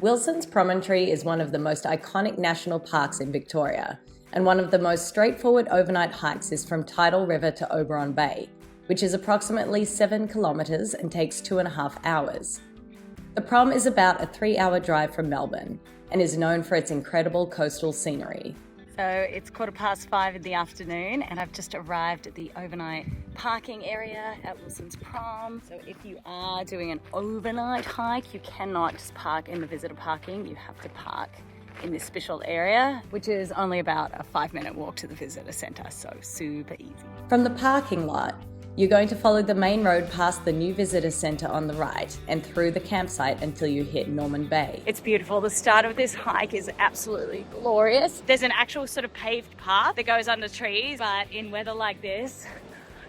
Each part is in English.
Wilsons Promontory is one of the most iconic national parks in Victoria, and one of the most straightforward overnight hikes is from Tidal River to Oberon Bay, which is approximately 7 kilometres and takes 2.5 hours. The Prom is about a 3-hour drive from Melbourne and is known for its incredible coastal scenery. So it's 5:15 in the afternoon and I've just arrived at the overnight parking area at Wilsons Prom. So if you are doing an overnight hike, you cannot just park in the visitor parking. You have to park in this special area, which is only about a 5-minute walk to the visitor centre, so super easy. From the parking lot, you're going to follow the main road past the new visitor centre on the right and through the campsite until you hit Norman Bay. It's beautiful. The start of this hike is absolutely glorious. There's an actual sort of paved path that goes under trees, but in weather like this,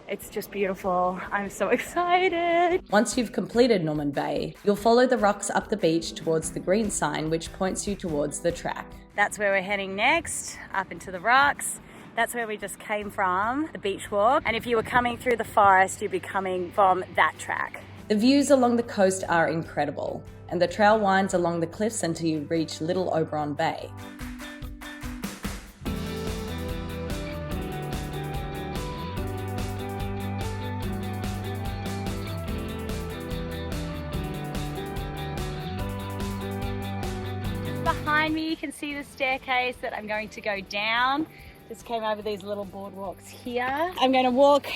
it's just beautiful. I'm so excited. Once you've completed Norman Bay, you'll follow the rocks up the beach towards the green sign which points you towards the track. That's where we're heading next, up into the rocks. That's where we just came from, the beach walk. And if you were coming through the forest, you'd be coming from that track. The views along the coast are incredible, and the trail winds along the cliffs until you reach Little Oberon Bay. Behind me, you can see the staircase that I'm going to go down. Just came over these little boardwalks here. I'm going to walk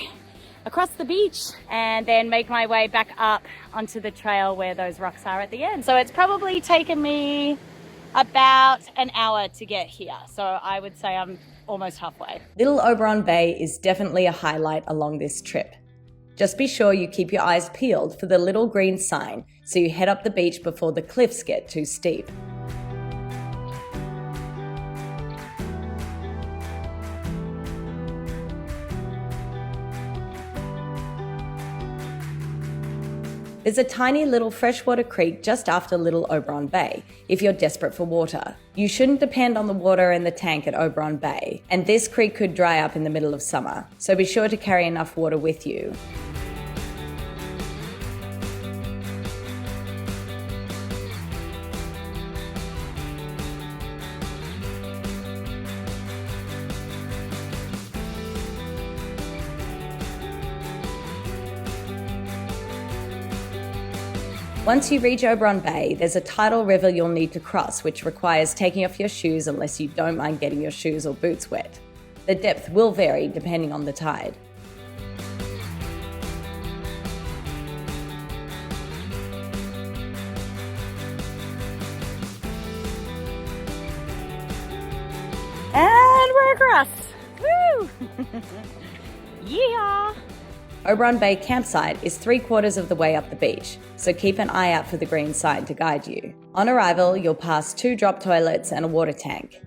across the beach and then make my way back up onto the trail where those rocks are at the end. So it's probably taken me about an hour to get here. So I would say I'm almost halfway. Little Oberon Bay is definitely a highlight along this trip. Just be sure you keep your eyes peeled for the little green sign so you head up the beach before the cliffs get too steep. There's a tiny little freshwater creek just after Little Oberon Bay if you're desperate for water. You shouldn't depend on the water in the tank at Oberon Bay, and this creek could dry up in the middle of summer, so be sure to carry enough water with you. Once you reach Oberon Bay, there's a tidal river you'll need to cross, which requires taking off your shoes unless you don't mind getting your shoes or boots wet. The depth will vary depending on the tide. And we're across. Woo! Yeah! Oberon Bay campsite is 3/4 of the way up the beach, so keep an eye out for the green sign to guide you. On arrival, you'll pass 2 drop toilets and a water tank,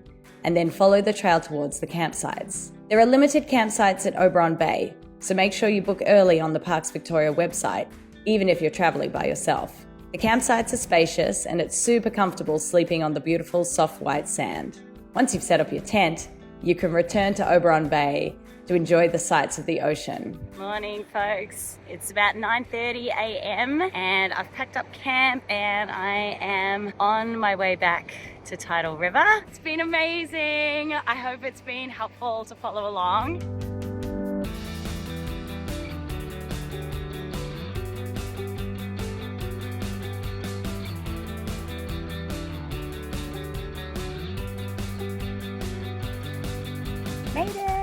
and then follow the trail towards the campsites. There are limited campsites at Oberon Bay, so make sure you book early on the Parks Victoria website, even if you're travelling by yourself. The campsites are spacious and it's super comfortable sleeping on the beautiful soft white sand. Once you've set up your tent, you can return to Oberon Bay to enjoy the sights of the ocean. Morning, folks. It's about 9:30 a.m. and I've packed up camp and I am on my way back to Tidal River. It's been amazing. I hope it's been helpful to follow along. Made it!